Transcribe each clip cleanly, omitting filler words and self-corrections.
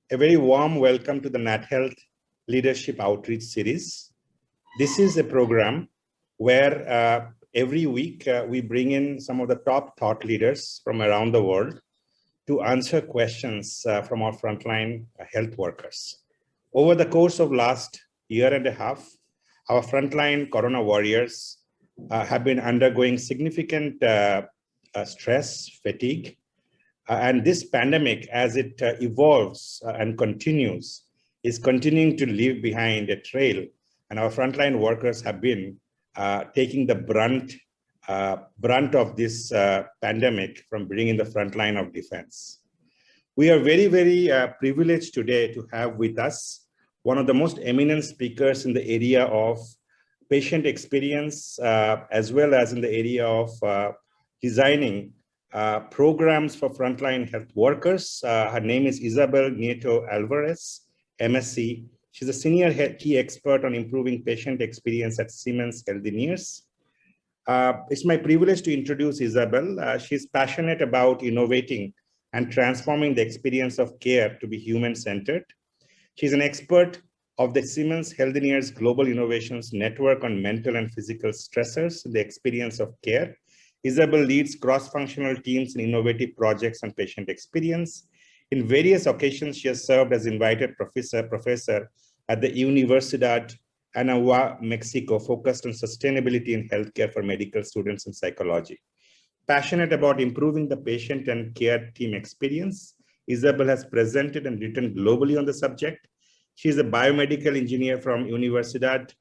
A very warm welcome to the Nat Health Leadership Outreach Series. This is a program where every week we bring in some of the top thought leaders from around the world to answer questions from our frontline health workers. Over the course of last year and a half, our frontline corona warriors have been undergoing significant stress, fatigue, and this pandemic, as it evolves and continues, is continuing to leave behind a trail. And our frontline workers have been taking the brunt of this pandemic from being in the front line of defense. We are very, very privileged today to have with us one of the most eminent speakers in the area of patient experience, as well as in the area of designing programs for frontline health workers. Her name is Isabel Nieto Alvarez, MSc. She's a senior key expert on improving patient experience at Siemens Healthineers. It's my privilege to introduce Isabel. She's passionate about innovating and transforming the experience of care to be human-centered. She's an expert of the Siemens Healthineers Global Innovations Network on mental and physical stressors in the experience of care. Isabel leads cross-functional teams in innovative projects on patient experience. In various occasions, she has served as invited professor at the Universidad Anáhuac, Mexico, focused on sustainability in healthcare for medical students and psychology. Passionate about improving the patient and care team experience, Isabel has presented and written globally on the subject. She is a biomedical engineer from Universidad,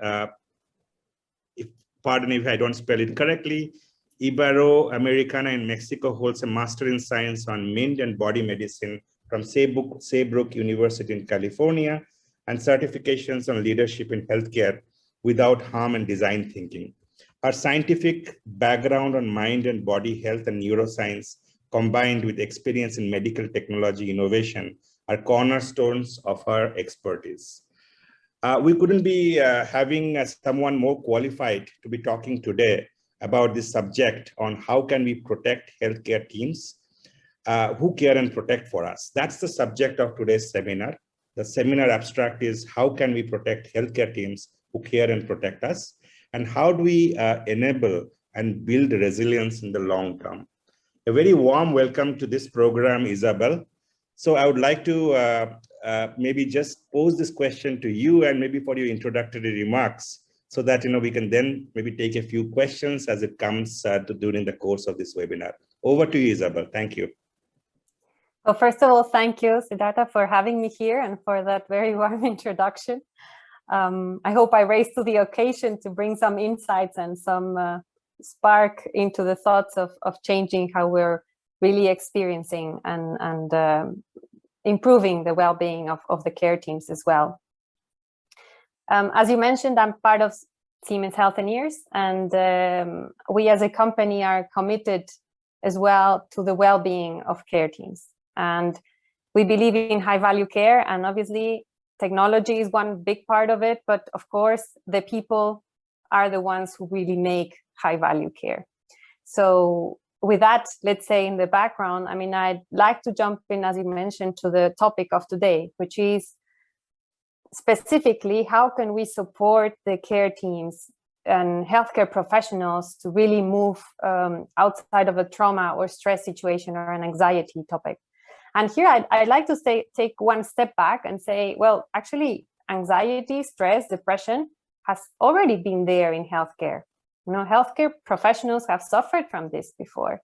pardon me if I don't spell it correctly, Ibero-Americana in Mexico, holds a master in science on mind and body medicine from Saybrook University in California, and certifications on leadership in healthcare without harm and design thinking. Her scientific background on mind and body health and neuroscience, combined with experience in medical technology innovation, are cornerstones of her expertise. We couldn't be having someone more qualified to be talking today about this subject on how can we protect healthcare teams who care and protect for us. That's the subject of today's seminar. The seminar abstract is how can we protect healthcare teams who care and protect us, and how do we enable and build resilience in the long term. A very warm welcome to this program, Isabel. So I would like to maybe just pose this question to you and maybe for your introductory remarks, so that we can then maybe take a few questions as it comes during the course of this webinar. Over to you, Isabel. Thank you. Well, first of all, thank you, Siddhartha, for having me here and for that very warm introduction. I hope I raised to the occasion to bring some insights and some spark into the thoughts of changing how we're really experiencing and improving the well-being of the care teams as well. As you mentioned, I'm part of Siemens Healthineers, and we as a company are committed as well to the well-being of care teams. And we believe in high-value care, and obviously technology is one big part of it, but of course the people are the ones who really make high-value care. So with that, let's say in the background, I mean, I'd like to jump in, as you mentioned, to the topic of today, which is specifically, how can we support the care teams and healthcare professionals to really move outside of a trauma or stress situation or an anxiety topic? And here I'd like to take one step back and say, well, actually, anxiety, stress, depression has already been there in healthcare. Healthcare professionals have suffered from this before.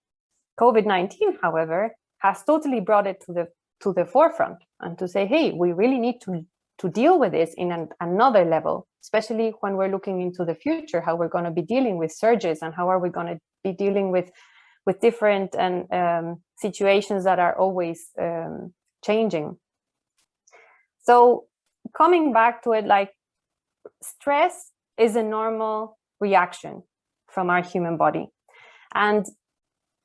COVID-19, however, has totally brought it to the forefront and to say, hey, we really need to deal with this in another level, especially when we're looking into the future, how we're going to be dealing with surges and how are we going to be dealing with different situations that are always changing. So coming back to it, like stress is a normal reaction from our human body, and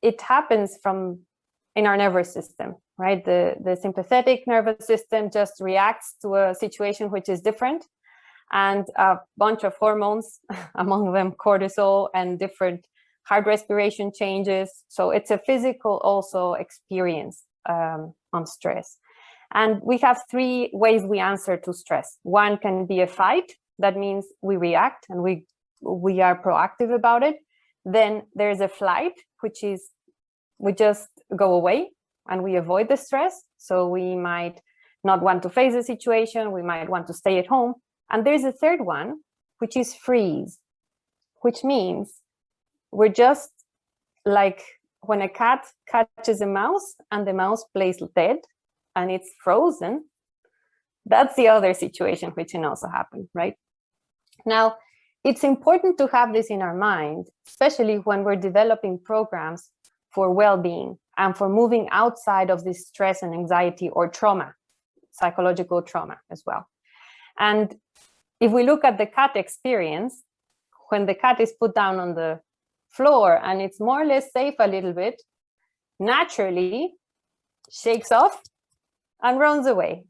it happens in our nervous system, right? The sympathetic nervous system just reacts to a situation which is different, and a bunch of hormones, among them cortisol and different heart respiration changes. So it's a physical also experience on stress. And we have three ways we answer to stress. One can be a fight. That means we react and we are proactive about it. Then there's a flight, which is we just go away and we avoid the stress. So we might not want to face the situation. We might want to stay at home. And there's a third one, which is freeze, which means we're just like when a cat catches a mouse and the mouse plays dead and it's frozen. That's the other situation which can also happen, right? Now, it's important to have this in our mind, especially when we're developing programs for well-being and for moving outside of this stress and anxiety or trauma, psychological trauma as well. And if we look at the cat experience, when the cat is put down on the floor and it's more or less safe a little bit, naturally shakes off and runs away.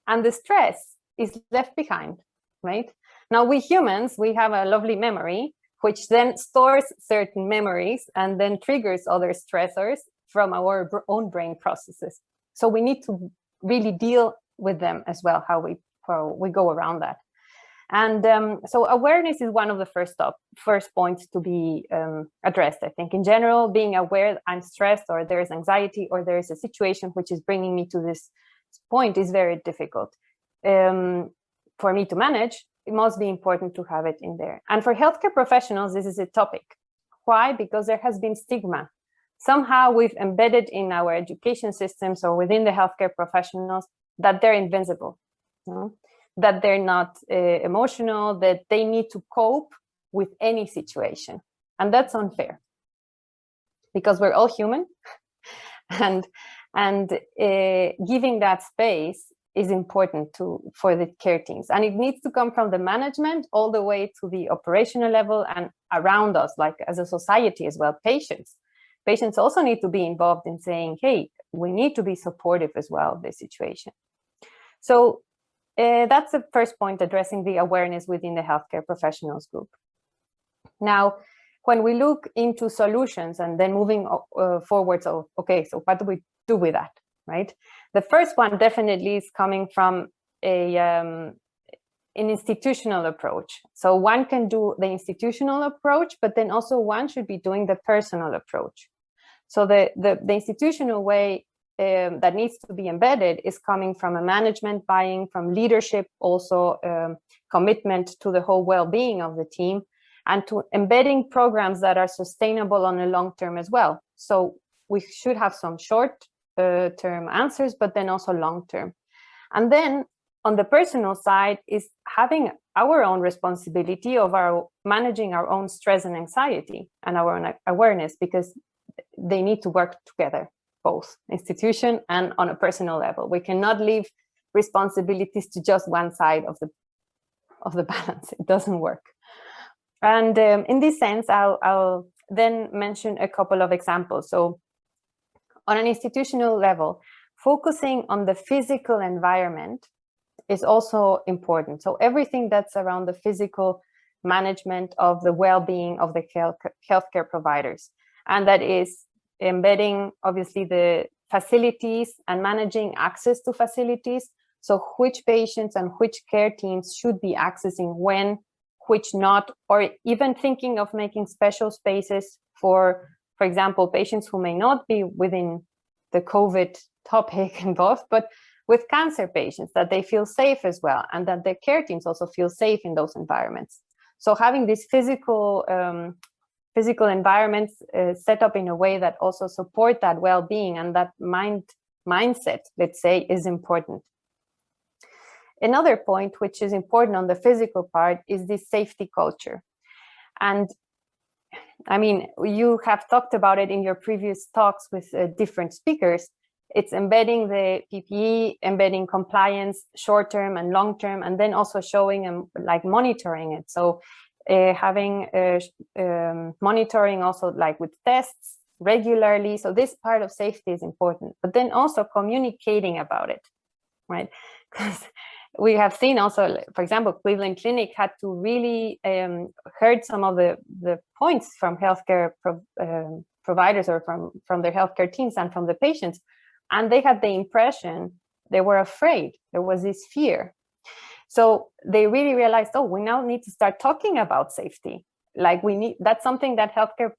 And the stress is left behind, right? Now, we humans, we have a lovely memory, which then stores certain memories and then triggers other stressors from our own brain processes. So we need to really deal with them as well, how we go around that. And so awareness is one of the first points to be addressed, I think. In general, being aware I'm stressed or there's anxiety or there's a situation which is bringing me to this point is very difficult. For me to manage, it must be important to have it in there. And for healthcare professionals, this is a topic. Why? Because there has been stigma. Somehow we've embedded in our education systems or within the healthcare professionals that they're invincible, you know? That they're not emotional, that they need to cope with any situation. And that's unfair because we're all human and giving that space is important for the care teams. And it needs to come from the management all the way to the operational level and around us, like as a society as well. Patients also need to be involved in saying, hey, we need to be supportive as well of this situation. So that's the first point, addressing the awareness within the healthcare professionals group. Now, when we look into solutions and then moving forward, so, okay, so what do we do with that, right? The first one definitely is coming from an institutional approach. So one can do the institutional approach, but then also one should be doing the personal approach. So the institutional way that needs to be embedded is coming from a management buy-in, from leadership, also commitment to the whole well-being of the team, and to embedding programs that are sustainable on a long term as well. So we should have some short-term answers, but then also long-term. And then on the personal side is having our own responsibility of managing our own stress and anxiety and our own awareness, because they need to work together, both institution and on a personal level. We cannot leave responsibilities to just one side of the balance. It doesn't work. And in this sense, I'll then mention a couple of examples. So on an institutional level, focusing on the physical environment is also important. So everything that's around the physical management of the well-being of the healthcare providers. And that is embedding, obviously, the facilities and managing access to facilities. So which patients and which care teams should be accessing when, which not, or even thinking of making special spaces for example, patients who may not be within the COVID topic involved, but with cancer patients, that they feel safe as well, and that the care teams also feel safe in those environments. So having these physical environments set up in a way that also support that well-being and that mindset, let's say, is important. Another point which is important on the physical part is the safety culture. And I mean, you have talked about it in your previous talks with different speakers. It's embedding the PPE, embedding compliance, short-term and long-term, and then also showing and like monitoring it. So having monitoring also like with tests regularly. So this part of safety is important, but then also communicating about it, right? Because we have seen also, for example, Cleveland Clinic had to really heard some of the points from healthcare providers or from their healthcare teams and from the patients, And they had the impression, they were afraid. There was this fear. So they really realized, oh, we now need to start talking about safety. Like that's something that healthcare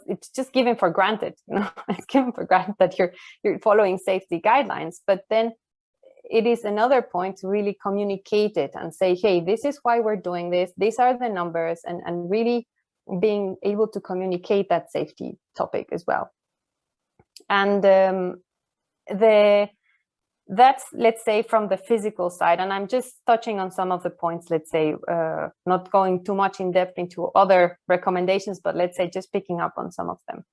it's just given for granted. It's given for granted that you're following safety guidelines. But then it is another point to really communicate it and say, hey, this is why we're doing this. These are the numbers, and really being able to communicate that safety topic as well. And that's, let's say, from the physical side. And I'm just touching on some of the points, let's say, not going too much in depth into other recommendations, but let's say just picking up on some of them.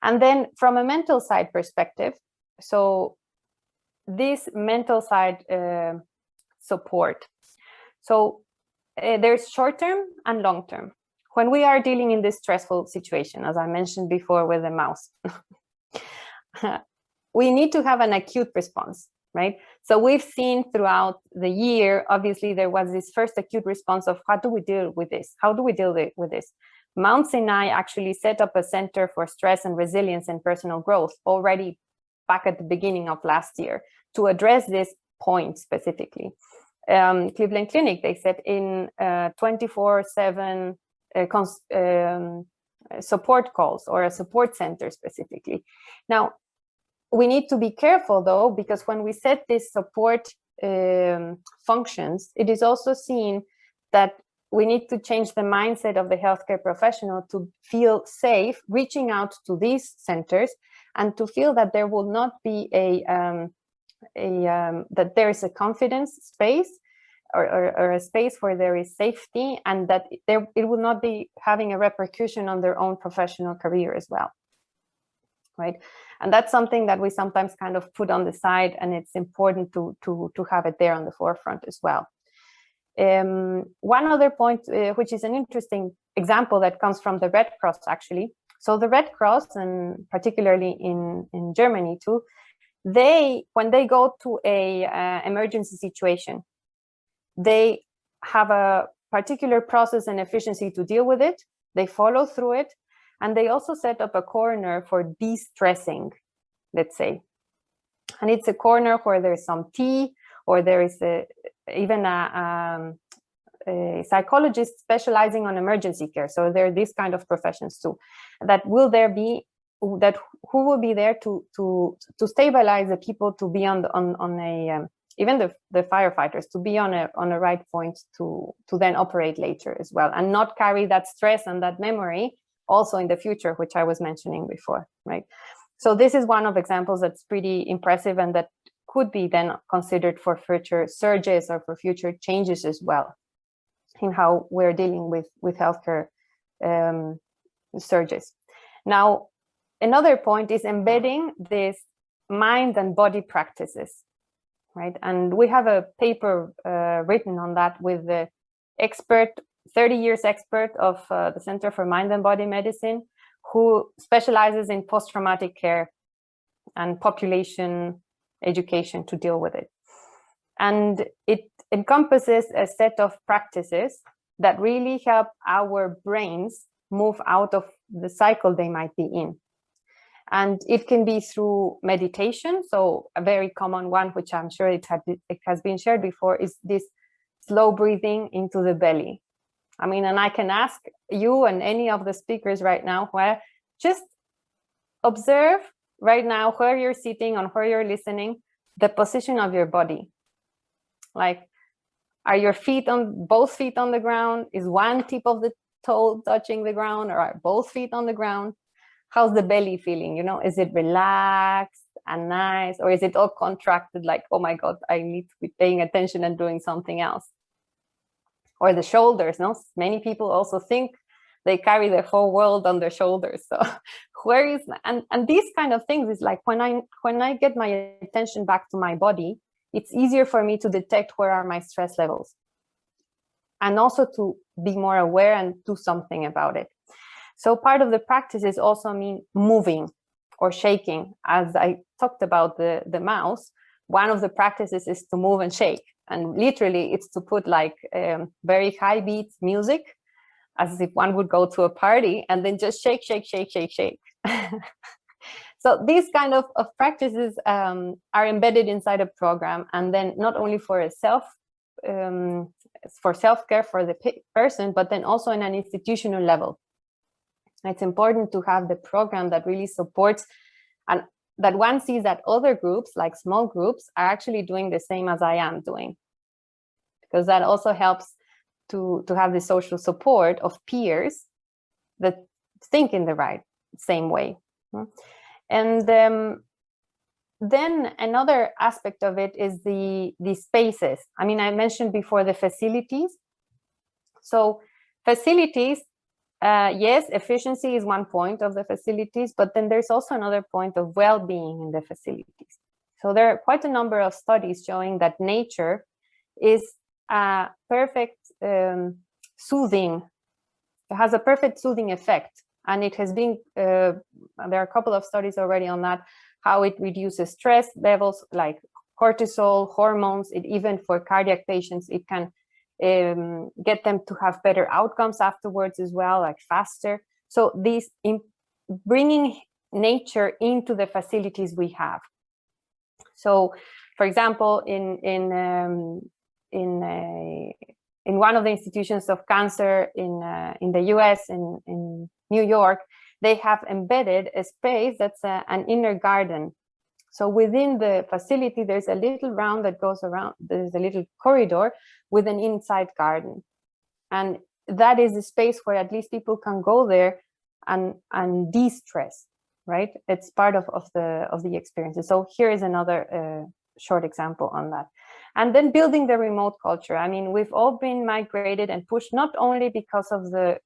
And then from a mental side perspective, so this mental side support. So there's short-term and long-term. When we are dealing in this stressful situation, as I mentioned before with the mouse, we need to have an acute response, right? So we've seen throughout the year, obviously there was this first acute response of how do we deal with this? How do we deal with this? Mount Sinai actually set up a Center for Stress and Resilience and Personal Growth already back at the beginning of last year to address this point specifically. Cleveland Clinic, they said in 24/7 support calls, or a support center specifically. Now, we need to be careful though, because when we set this support functions, it is also seen that we need to change the mindset of the healthcare professional to feel safe reaching out to these centers, and to feel that there will not be that there is a confidence space or a space where there is safety, and that it will not be having a repercussion on their own professional career as well, right? And that's something that we sometimes kind of put on the side, and it's important to have it there on the forefront as well. One other point, which is an interesting example that comes from the Red Cross actually. So the Red Cross, and particularly in Germany too, when they go to a emergency situation, they have a particular process and efficiency to deal with it. They follow through it, and they also set up a corner for de-stressing, let's say. And it's a corner where there's some tea, or there is even a psychologist specializing on emergency care. So there are these kind of professions too. Who will be there to stabilize the people, to be on a even the firefighters, to be on a right point to then operate later as well, and not carry that stress and that memory also in the future, which I was mentioning before, right? So this is one of examples that's pretty impressive, and that could be then considered for future surges or for future changes as well in how we're dealing with healthcare surges. Now, another point is embedding this mind and body practices, right? And we have a paper written on that with the expert, 30 years expert of the Center for Mind and Body Medicine, who specializes in post-traumatic care and population education to deal with it. And it encompasses a set of practices that really help our brains move out of the cycle they might be in. And it can be through meditation. So a very common one, which I'm sure it has been shared before, is this slow breathing into the belly. I mean, and I can ask you and any of the speakers right now, where just observe right now where you're sitting and where you're listening, the position of your body. Like, are your feet both feet on the ground? Is one tip of the toe touching the ground, or are both feet on the ground? How's the belly feeling? You know, is it relaxed and nice, or is it all contracted like, oh my God, I need to be paying attention and doing something else? Or the shoulders, no? Many people also think they carry the whole world on their shoulders. So where is, and these kind of things is like, when I get my attention back to my body, it's easier for me to detect where are my stress levels, and also to be more aware and do something about it. So part of the practices also mean moving or shaking. As I talked about the mouse, one of the practices is to move and shake. And literally it's to put like very high beat music, as if one would go to a party, and then just shake, shake, shake, shake, shake. So these kind of practices are embedded inside a program, and then not only for self-care for the person, but then also in an institutional level. It's important to have the program that really supports, and that one sees that other groups, like small groups, are actually doing the same as I am doing, because that also helps to have the social support of peers that think in the same way. And then another aspect of it is the spaces. I mean, I mentioned before the facilities. So facilities, yes, efficiency is one point of the facilities, but then there's also another point of well-being in the facilities. So there are quite a number of studies showing that nature is a perfect soothing. It has a perfect soothing effect, and it has been. There are a couple of studies already on that, how it reduces stress levels like cortisol, hormones. It even for cardiac patients, it can get them to have better outcomes afterwards as well, like faster. So these bringing nature into the facilities we have. So, for example, in one of the institutions of cancer in the US, in New York, they have embedded a space that's an inner garden. So within the facility, there's a little round that goes around, there's a little corridor with an inside garden. And that is a space where at least people can go there and de-stress, right? It's part of the experiences. So here is another short example on that. And then building the remote culture. I mean, we've all been migrated and pushed, not only because of the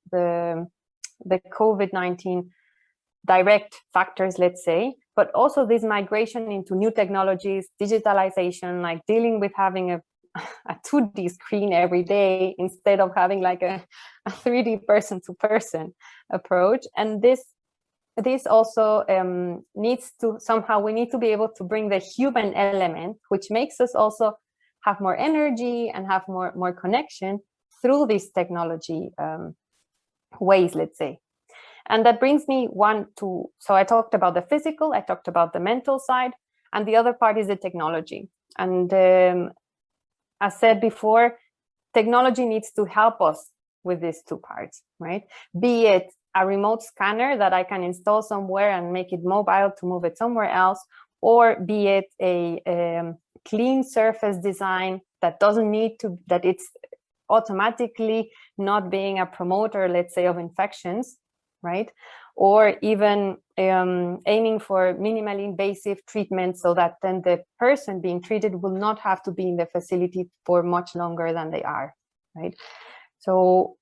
COVID-19 direct factors, let's say, but also this migration into new technologies, digitalization, like dealing with having a 2D screen every day instead of having like a 3D person-to-person approach. And this also needs to somehow, we need to be able to bring the human element, which makes us also have more energy and have more connection through this technology ways, let's say. And that brings me so I talked about the physical, I talked about the mental side, and the other part is the technology. And as said before, technology needs to help us with these two parts, right? Be it a remote scanner that I can install somewhere and make it mobile to move it somewhere else, or be it a clean surface design that doesn't need to, that it's automatically not being a promoter, let's say, of infections, right? Or even aiming for minimally invasive treatment so that then the person being treated will not have to be in the facility for much longer than they are, right? So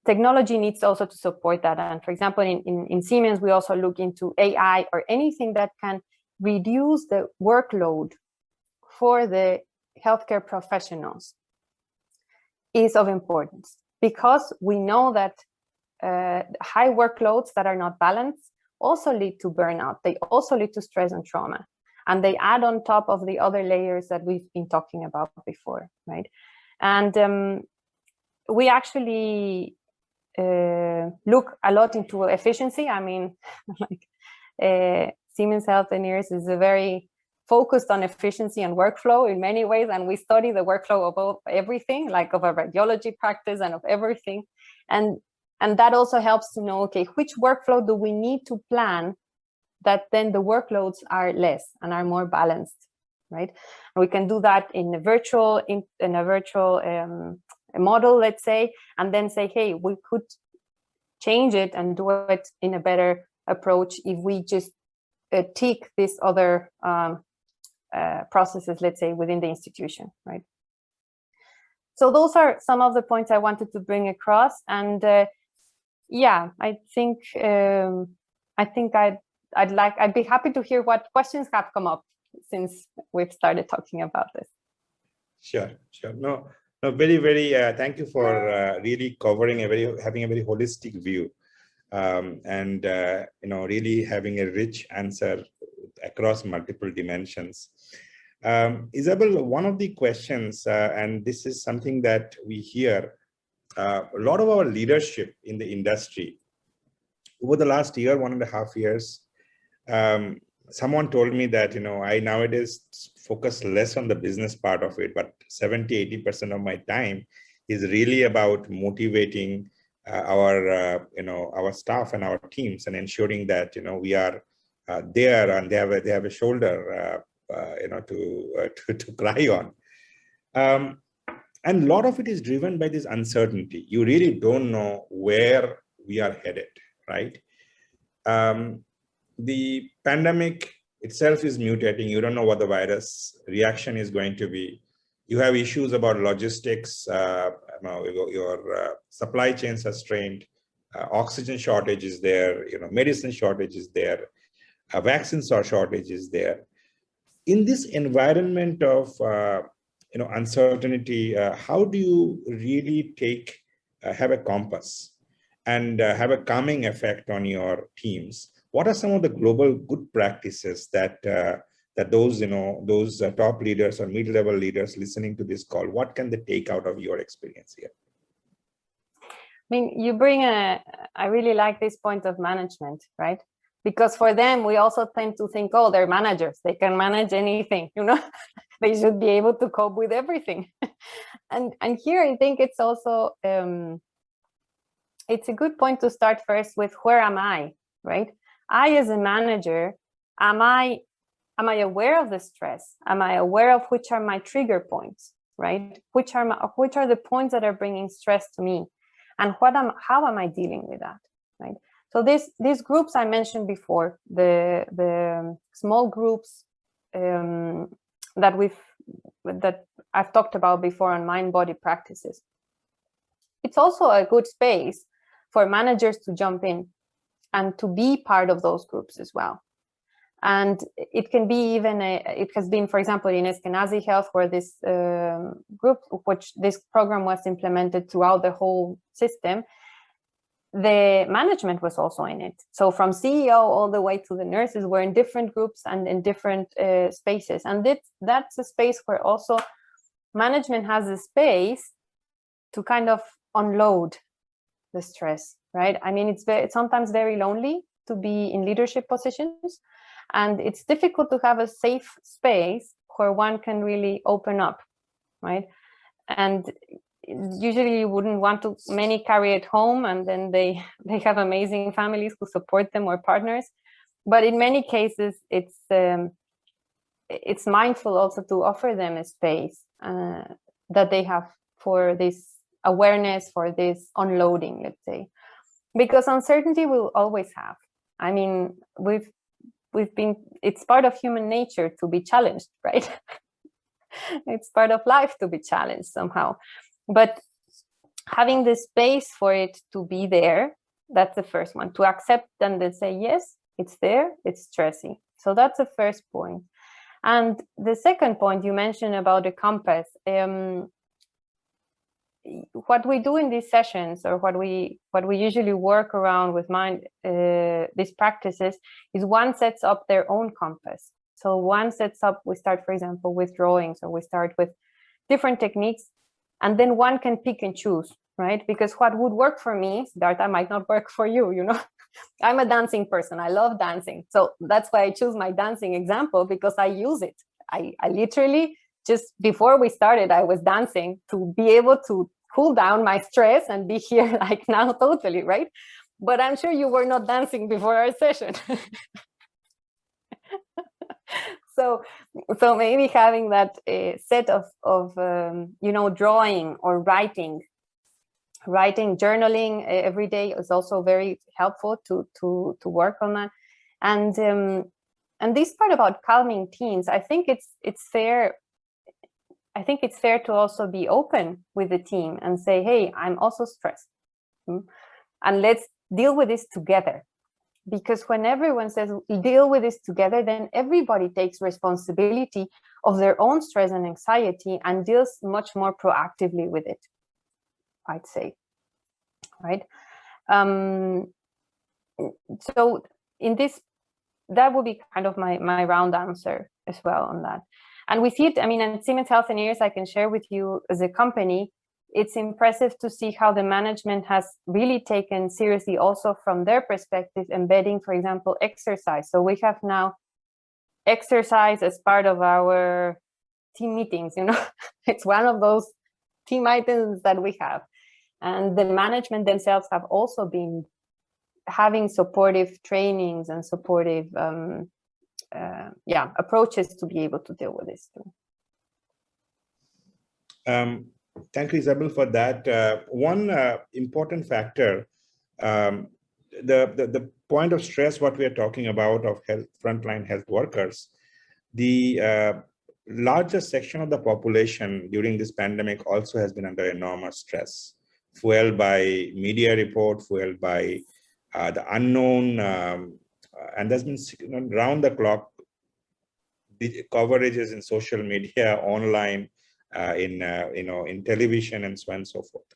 technology needs also to support that. And for example, in Siemens, we also look into AI or anything that can reduce the workload for the healthcare professionals is of importance, because we know that high workloads that are not balanced also lead to burnout. They also lead to stress and trauma, and they add on top of the other layers that we've been talking about before, right? And we actually look a lot into efficiency. I mean, like Siemens Healthineers is a very focused on efficiency and workflow in many ways, and we study the workflow of everything, like of a radiology practice and of everything. And that also helps to know, okay, which workflow do we need to plan that then the workloads are less and are more balanced, right? And we can do that in a virtual model, let's say, and then say, hey, we could change it and do it in a better approach if we just tick these other processes, let's say, within the institution, right? So those are some of the points I wanted to bring across. And yeah, I think I'd be happy to hear what questions have come up since we've started talking about this. Sure. No, very, thank you for really covering having a very holistic view, and really having a rich answer across multiple dimensions. Isabel, one of the questions, and this is something that we hear, a lot of our leadership in the industry over the last year, 1.5 years, someone told me that, I nowadays focus less on the business part of it, but 70-80% of my time is really about motivating our staff and our teams, and ensuring that, we are there, and they have a shoulder, to cry on. And a lot of it is driven by this uncertainty. You really don't know where we are headed, right? The pandemic itself is mutating. You don't know what the virus reaction is going to be. You have issues about logistics. Your supply chains are strained. Oxygen shortage is there. Medicine shortage is there. Vaccine shortage is there. In this environment of uncertainty, how do you really have a compass and have a calming effect on your teams? What are some of the global good practices that those top leaders or mid-level leaders listening to this call, what can they take out of your experience here? I mean, you bring I really like this point of management, right? Because for them, we also tend to think, oh, they're managers. They can manage anything, They should be able to cope with everything. and here, I think it's also, it's a good point to start first with, where am I, right? I, as a manager, am I aware of the stress? Am I aware of which are my trigger points, right? Which are the points that are bringing stress to me? And how am I dealing with that, right? So these groups I mentioned before, the small groups that I've talked about before on mind-body practices. It's also a good space for managers to jump in and to be part of those groups as well. And it can be even it has been, for example, in Eskenazi Health, where this this program was implemented throughout the whole system. The management was also in it. So from CEO all the way to the nurses were in different groups and in different spaces. And that's a space where also management has a space to kind of unload the stress, right? I mean, it's sometimes very lonely to be in leadership positions, and it's difficult to have a safe space where one can really open up, right? And usually you wouldn't want to many carry it home, and then they have amazing families who support them or partners. But in many cases, it's mindful also to offer them a space that they have for this awareness, for this unloading, let's say, because uncertainty we'll always have. I mean, it's part of human nature to be challenged, right? It's part of life to be challenged somehow. But having the space for it to be there, that's the first one. To accept and then say, yes, it's there, it's stressy. So that's the first point. And the second point you mentioned about the compass, what we do in these sessions, or what we usually work around with these practices, is one sets up their own compass. So one sets up, we start, for example, with drawings, or we start with different techniques, and then one can pick and choose, right? Because what would work for me, Siddhartha, might not work for you, I'm a dancing person. I love dancing. So that's why I choose my dancing example, because I use it. I literally, just before we started, I was dancing to be able to cool down my stress and be here like now totally, right? But I'm sure you were not dancing before our session. So maybe having that set of drawing or writing, journaling every day is also very helpful to work on that. And this part about calming teens, I think it's fair. I think it's fair to also be open with the team and say, hey, I'm also stressed, and let's deal with this together. Because when everyone says deal with this together, then everybody takes responsibility of their own stress and anxiety and deals much more proactively with it, I'd say, right? So in this, that would be kind of my round answer as well on that. And we see it, I mean, at Siemens Healthineers, I can share with you as a company, it's impressive to see how the management has really taken seriously also from their perspective, embedding, for example, exercise. So we have now exercise as part of our team meetings. It's one of those team items that we have. And the management themselves have also been having supportive trainings and supportive approaches to be able to deal with this too. Thank you, Isabel, for that. One important factor, the point of stress, what we are talking about of frontline health workers, the largest section of the population during this pandemic also has been under enormous stress, fueled by media report, fueled by the unknown, and there's been round the clock coverages in social media, online, in television, and so on and so forth.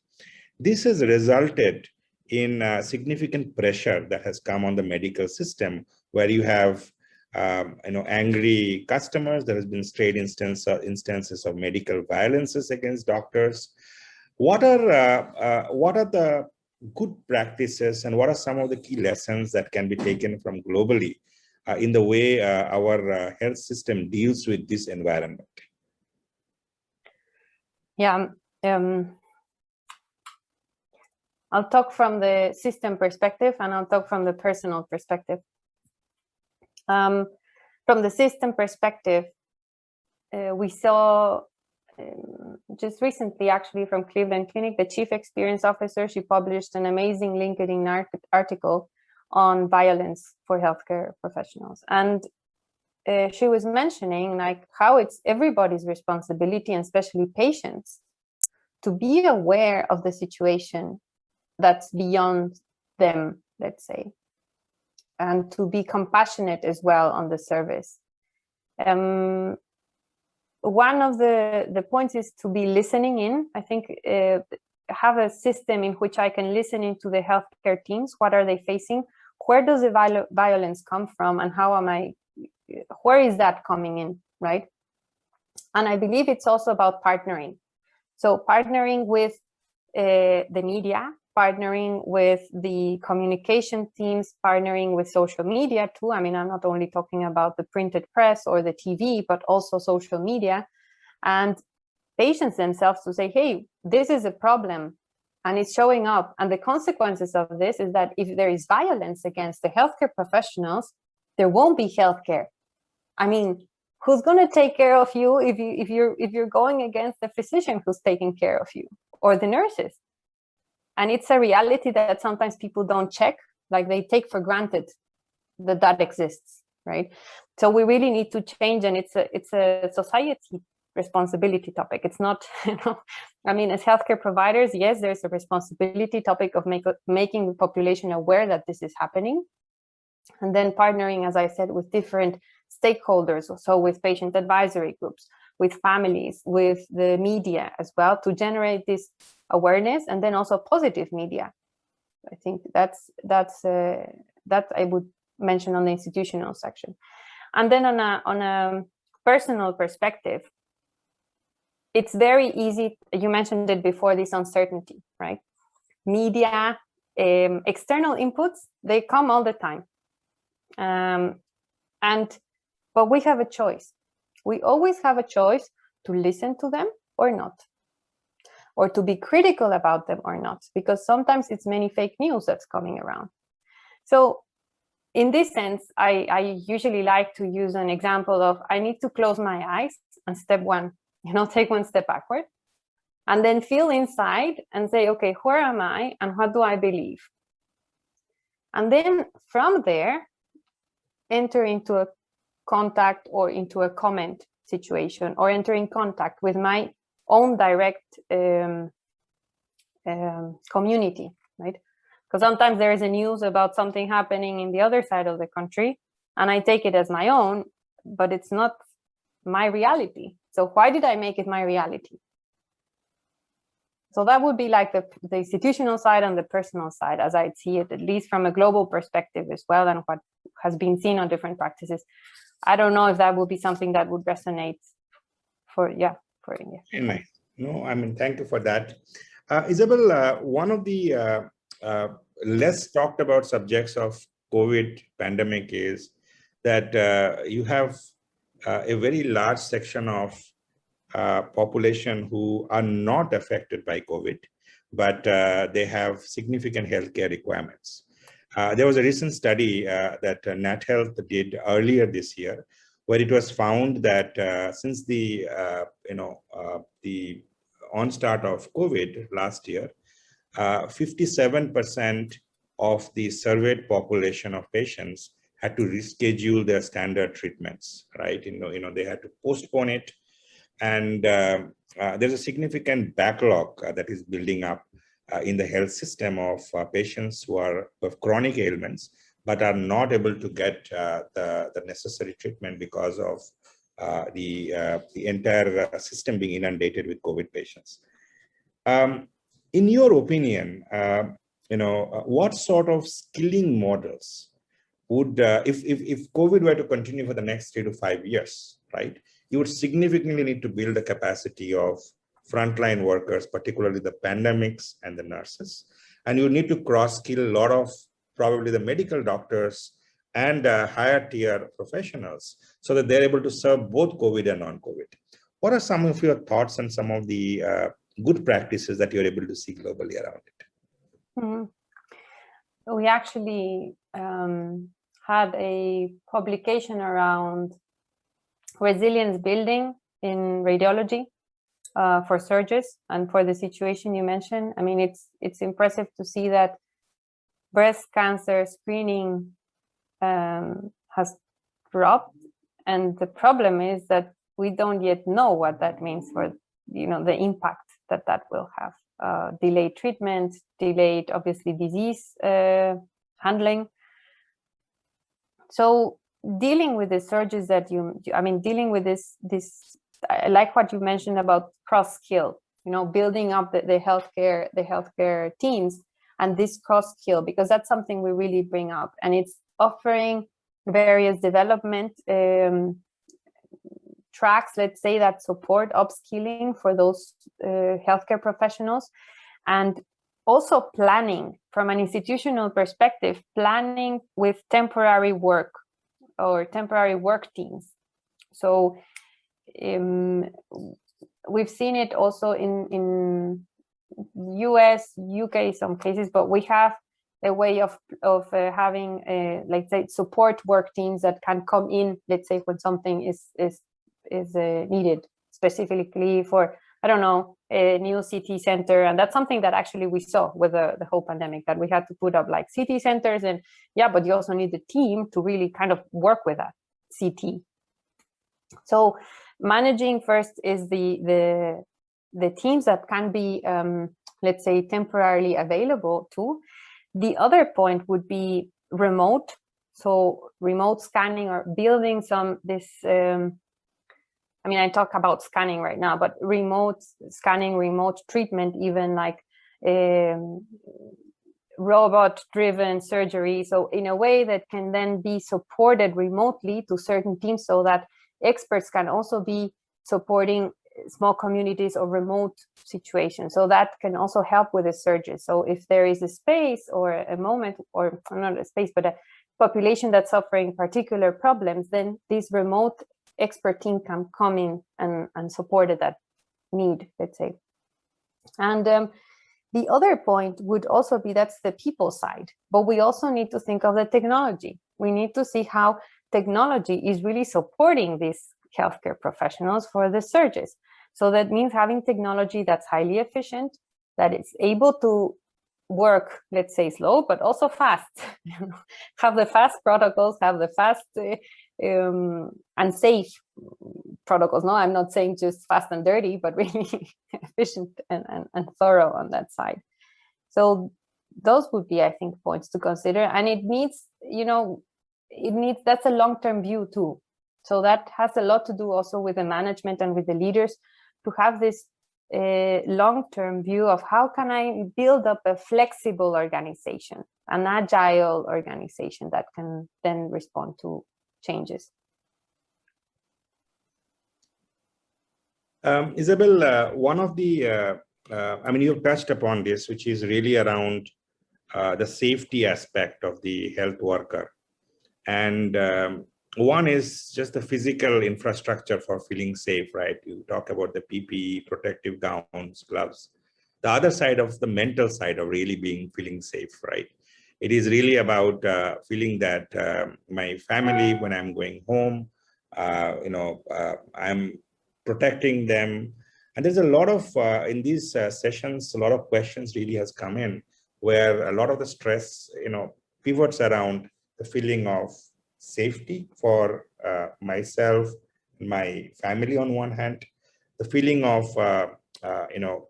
This has resulted in significant pressure that has come on the medical system, where you have angry customers. There has been straight instances of medical violences against doctors. What are the good practices, and what are some of the key lessons that can be taken from globally in the way our health system deals with this environment? Yeah, I'll talk from the system perspective, and I'll talk from the personal perspective. From the system perspective, we saw just recently, actually, from Cleveland Clinic, the chief experience officer, she published an amazing LinkedIn article on violence for healthcare professionals. And she was mentioning how it's everybody's responsibility, and especially patients, to be aware of the situation that's beyond them, let's say, and to be compassionate as well on the service. One of the points is to be listening in. I think have a system in which I can listen into the healthcare teams. What are they facing? Where does the violence come from, and where is that coming in, right? And I believe it's also about partnering. So partnering with the media, partnering with the communication teams, partnering with social media too. I mean, I'm not only talking about the printed press or the TV, but also social media, and patients themselves to say, hey, this is a problem and it's showing up. And the consequences of this is that if there is violence against the healthcare professionals, there won't be healthcare. I mean, who's going to take care of you if you're going against the physician who's taking care of you, or the nurses? And it's a reality that sometimes people don't check, like they take for granted that exists, right? So we really need to change, and it's a society responsibility topic. It's not, I mean, as healthcare providers, yes, there's a responsibility topic of making the population aware that this is happening, and then partnering, as I said, with different stakeholders, so with patient advisory groups, with families, with the media as well, to generate this awareness, and then also positive media. I think that I would mention on the institutional section. And then on a personal perspective, it's very easy. You mentioned it before, this uncertainty, right? Media, external inputs, they come all the time. But we have a choice. We always have a choice to listen to them or not, or to be critical about them or not, because sometimes it's many fake news that's coming around. So in this sense, I usually like to use an example of, I need to close my eyes and step one, take one step backward, and then feel inside and say, okay, where am I and what do I believe? And then from there, enter into a contact or into a comment situation, or enter in contact with my own direct community, right? Because sometimes there is a news about something happening in the other side of the country, and I take it as my own, but it's not my reality. So why did I make it my reality? So that would be like the institutional side and the personal side, as I see it, at least from a global perspective as well, and what has been seen on different practices. I don't know if that would be something that would resonate for India. Nice. No, I mean, thank you for that. Isabel, one of the less talked about subjects of COVID pandemic is that you have a very large section of population who are not affected by COVID, but they have significant healthcare requirements. There was a recent study that NatHealth did earlier this year, where it was found that since the the onstart of COVID last year, 57% of the surveyed population of patients had to reschedule their standard treatments, right? They had to postpone it, and there's a significant backlog that is building up in the health system of patients who have chronic ailments but are not able to get the necessary treatment because of the entire system being inundated with COVID patients. In your opinion, what sort of skilling models would, if COVID were to continue for the next 3 to 5 years, right, you would significantly need to build the capacity of frontline workers, particularly the pandemics and the nurses. And you need to cross-skill a lot of probably the medical doctors and higher tier professionals so that they're able to serve both COVID and non-COVID. What are some of your thoughts and some of the good practices that you're able to see globally around it? Mm-hmm. We actually had a publication around resilience building in radiology for surgeons and for the situation you mentioned. I mean, it's impressive to see that breast cancer screening has dropped, and the problem is that we don't yet know what that means for the impact that will have. Delayed treatment, delayed obviously disease handling. So dealing with the surges that dealing with this, I like what you mentioned about cross-skill, building up the healthcare teams and this cross-skill, because that's something we really bring up, and it's offering various development tracks, let's say, that support upskilling for those healthcare professionals, and also planning from an institutional perspective, planning with temporary work or temporary work teams. So we've seen it also in US, UK, some cases, but we have a way of having let's say support work teams that can come in, let's say, when something is needed specifically for, I don't know, a new CT center. And that's something that actually we saw with the whole pandemic, that we had to put up like CT centers, and yeah, but you also need the team to really kind of work with that CT. So managing first is the teams that can be, let's say, temporarily available too. The other point would be remote. So remote scanning or building I talk about scanning right now, but remote scanning, remote treatment, even like robot-driven surgery. So in a way that can then be supported remotely to certain teams, so that experts can also be supporting small communities or remote situations. So that can also help with the surges. So if there is a space or a moment, or not a space, but a population that's suffering particular problems, then this remote expert team can come in and support that need, let's say. And the other point would also be, that's the people side, but we also need to think of the technology. We need to see how technology is really supporting these healthcare professionals for the surges. So that means having technology that's highly efficient, that is able to work, let's say, slow, but also fast. Have the fast protocols, have the fast and safe protocols. No, I'm not saying just fast and dirty, but really efficient and thorough on that side. So those would be, I think, points to consider. And it needs, that's a long-term view too. So that has a lot to do also with the management and with the leaders, to have this long-term view of how can I build up a flexible organization, an agile organization that can then respond to changes. Isabel, one of the, you've touched upon this, which is really around the safety aspect of the health worker. And One is just the physical infrastructure for feeling safe, right? You talk about the PPE, protective gowns, gloves. The other side of the mental side of really feeling safe, right? It is really about feeling that my family, when I'm going home, I'm protecting them. And there's a lot of, in these sessions, a lot of questions really has come in where a lot of the stress, pivots around the feeling of safety for myself, my family on one hand, the feeling of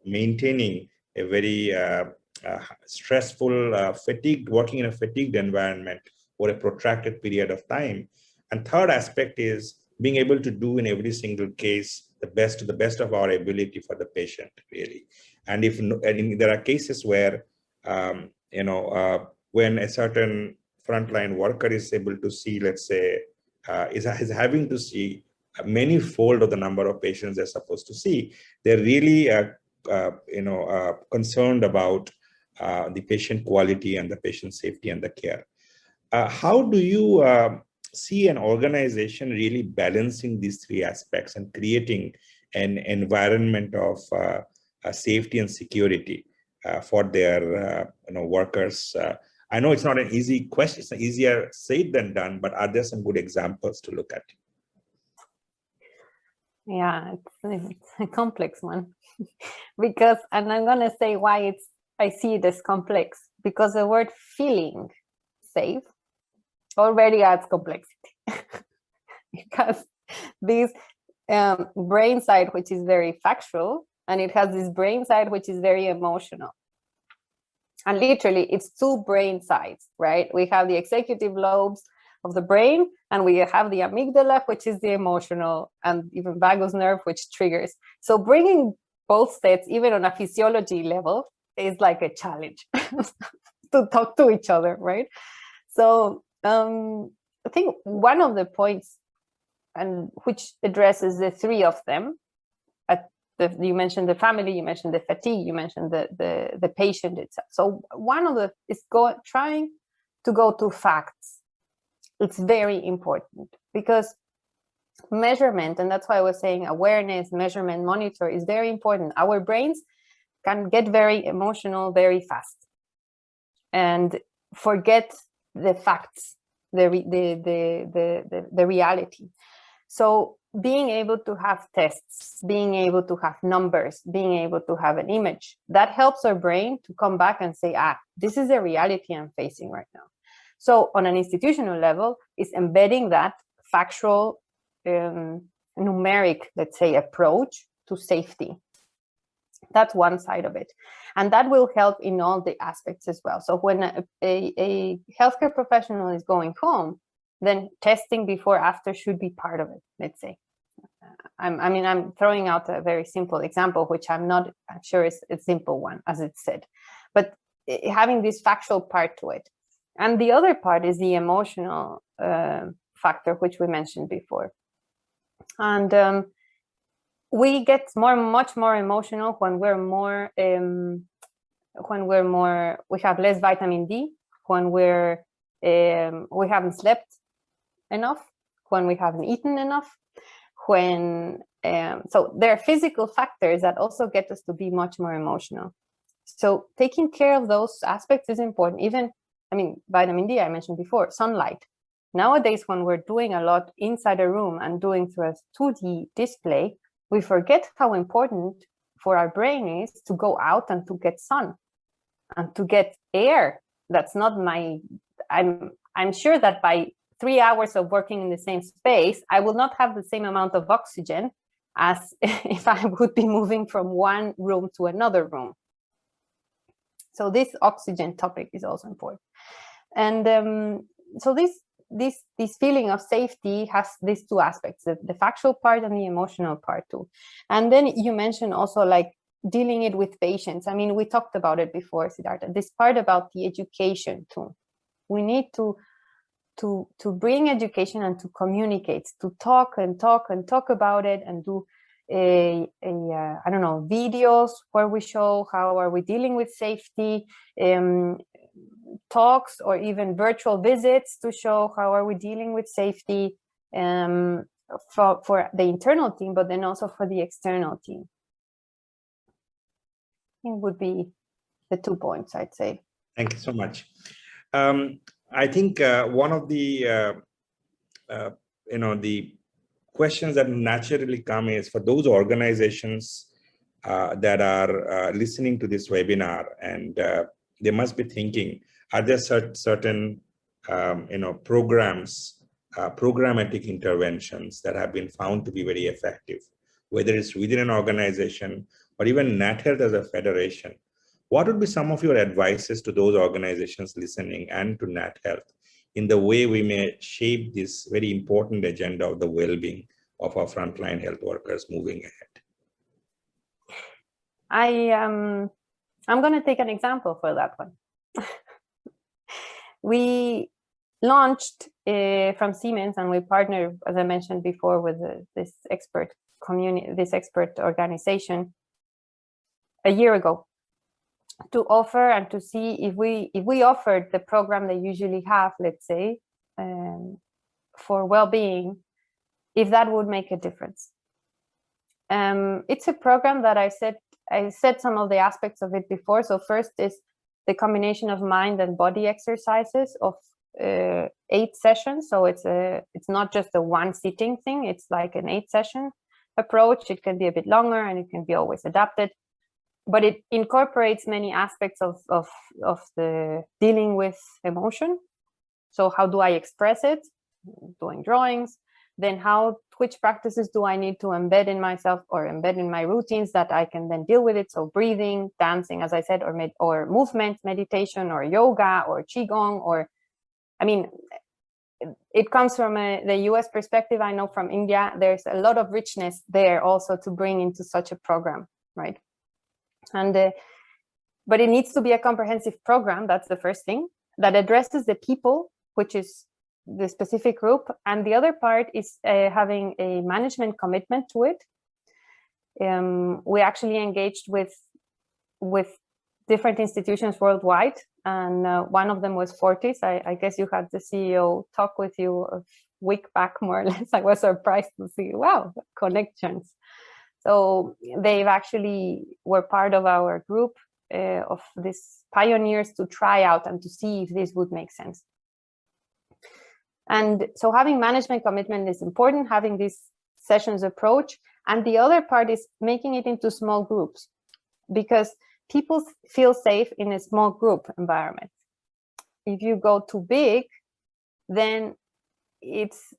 maintaining a very stressful, fatigued, working in a fatigued environment for a protracted period of time. And third aspect is being able to do in every single case the best to the best of our ability for the patient, really. And there are cases where when a certain frontline worker is able to see, let's say, is having to see many fold of the number of patients they're supposed to see, they're really concerned about the patient quality and the patient safety and the care. How do you see an organization really balancing these three aspects and creating an environment of safety and security for their workers? I know it's not an easy question, it's easier said than done, but are there some good examples to look at? Yeah, it's a complex one because, and I'm going to say why I see it as complex, because the word feeling safe already adds complexity because this brain side, which is very factual, and it has this brain side, which is very emotional. And literally, it's two brain sides, right? We have the executive lobes of the brain, and we have the amygdala, which is the emotional, and even vagus nerve, which triggers. So bringing both sets, even on a physiology level, is like a challenge to talk to each other, right? So I think one of the points, and which addresses the three of them, you mentioned the family, you mentioned the fatigue, you mentioned the patient itself. So one of the is trying to go to facts. It's very important because measurement, and that's why I was saying awareness, measurement, monitor is very important. Our brains can get very emotional very fast and forget the facts, the reality. So being able to have tests, being able to have numbers, being able to have an image, that helps our brain to come back and say, this is the reality I'm facing right now. So on an institutional level, is embedding that factual, numeric, let's say, approach to safety. That's one side of it. And that will help in all the aspects as well. So when a healthcare professional is going home, then testing before, after should be part of it, let's say. I'm throwing out a very simple example, which I'm sure is a simple one, as it's said. But having this factual part to it. And the other part is the emotional factor, which we mentioned before. And we get much more emotional when we have less vitamin D, when we haven't slept enough, when we haven't eaten enough, so there are physical factors that also get us to be much more emotional. So taking care of those aspects is important. Even, vitamin D, I mentioned before, sunlight. Nowadays, when we're doing a lot inside a room and doing through a 2D display, we forget how important for our brain is to go out and to get sun and to get air. That's not I'm sure that by 3 hours of working in the same space, I will not have the same amount of oxygen as if I would be moving from one room to another room. So this oxygen topic is also important. And so this feeling of safety has these two aspects, the factual part and the emotional part too. And then you mentioned also like dealing it with patients. We talked about it before, Siddhartha, this part about the education too. We need to bring education and to communicate, to talk about it, and do I don't know, videos where we show how are we dealing with safety, talks or even virtual visits to show how are we dealing with safety, for the internal team, but then also for the external team. I think would be the 2 points, I'd say. Thank you so much. I think one of the the questions that naturally come is for those organizations that are listening to this webinar, and they must be thinking, are there certain programs, programmatic interventions that have been found to be very effective, whether it's within an organization or even NatHealth as a federation? What would be some of your advices to those organizations listening and to NatHealth in the way we may shape this very important agenda of the well-being of our frontline health workers moving ahead? I'm going to take an example for that one. We launched from Siemens, and we partnered, as I mentioned before, with this expert community, this expert organization a year ago, to offer and to see if we offered the program they usually have, let's say, for well-being, if that would make a difference. It's a program that I said some of the aspects of it before. So first is the combination of mind and body exercises of 8 sessions. So it's not just a one sitting thing. It's like an 8-session approach. It can be a bit longer and it can be always adapted, but it incorporates many aspects of the dealing with emotion. So how do I express it? Doing drawings. Then which practices do I need to embed in myself or embed in my routines that I can then deal with it? So breathing, dancing, as I said, or movement, meditation, or yoga, or qigong, or, I mean, it comes from the US perspective. I know from India, there's a lot of richness there also to bring into such a program, right? And but it needs to be a comprehensive program. That's the first thing, that addresses the people, which is the specific group. And the other part is having a management commitment to it. We actually engaged with different institutions worldwide, and one of them was Fortis. I guess you had the CEO talk with you a week back, more or less. I was surprised to see, wow, connections. So they've actually were part of our group of these pioneers to try out and to see if this would make sense. And so having management commitment is important, having this sessions approach. And the other part is making it into small groups, because people feel safe in a small group environment. If you go too big, then it's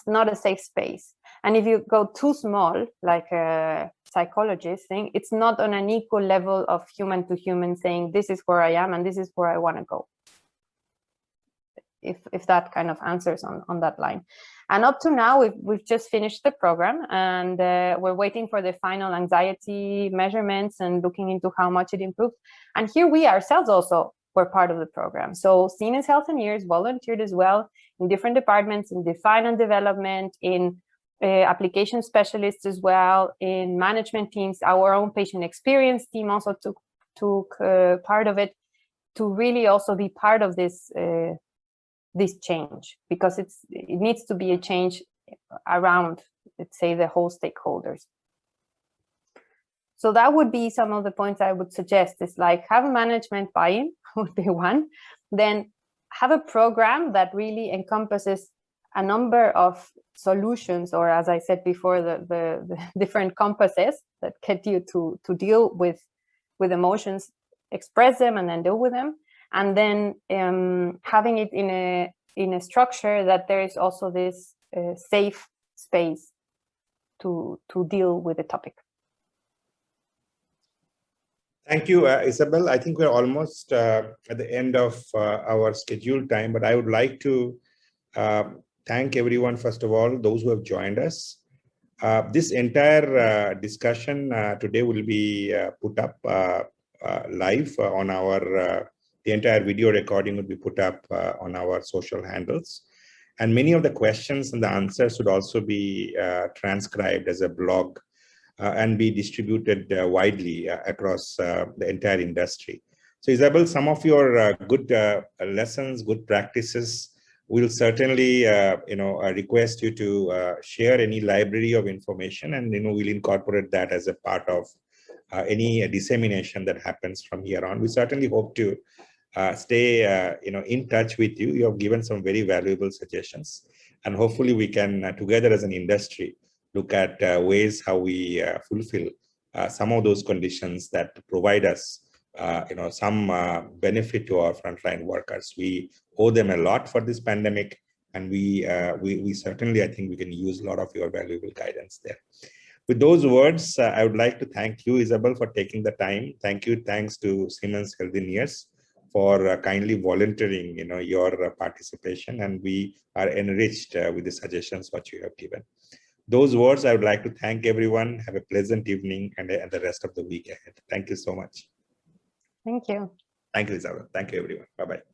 not a safe space. And if you go too small, like a psychologist thing, it's not on an equal level of human to human saying, this is where I am and this is where I want to go. If that kind of answers on that line. And up to now, we've just finished the program, and we're waiting for the final anxiety measurements and looking into how much it improved. And here we ourselves also were part of the program. So Siemens Healthineers volunteered as well in different departments, in design and development, in application specialists as well, in management teams. Our own patient experience team also took part of it, to really also be part of this change, because it needs to be a change around, let's say, the whole stakeholders. So that would be some of the points I would suggest. Is like, have management buy-in would be one, then have a program that really encompasses a number of solutions, or as I said before, the different compasses that get you to deal with emotions, express them and then deal with them. And then having it in a structure that there is also this safe space to deal with the topic. Thank you, Isabel. I think we're almost at the end of our scheduled time, but I would like to thank everyone, first of all, those who have joined us. This entire discussion today will be put up live on our the entire video recording would be put up on our social handles. And many of the questions and the answers would also be transcribed as a blog and be distributed widely across the entire industry. So Isabel, some of your good lessons, good practices we'll certainly, request you to share any library of information, and we'll incorporate that as a part of any dissemination that happens from here on. We certainly hope to stay, in touch with you. You have given some very valuable suggestions, and hopefully we can together as an industry look at ways how we fulfill some of those conditions that provide us, some benefit to our frontline workers. We owe them a lot for this pandemic, and we certainly, I think, we can use a lot of your valuable guidance there. With those words, I would like to thank you, Isabel, for taking the time. Thanks to Siemens Healthineers for kindly volunteering, your participation, and we are enriched with the suggestions what you have given. Those words, I would like to thank everyone. Have a pleasant evening and the rest of the week ahead. Thank you so much. Thank you. Thank you, Isabel. Thank you, everyone. Bye-bye.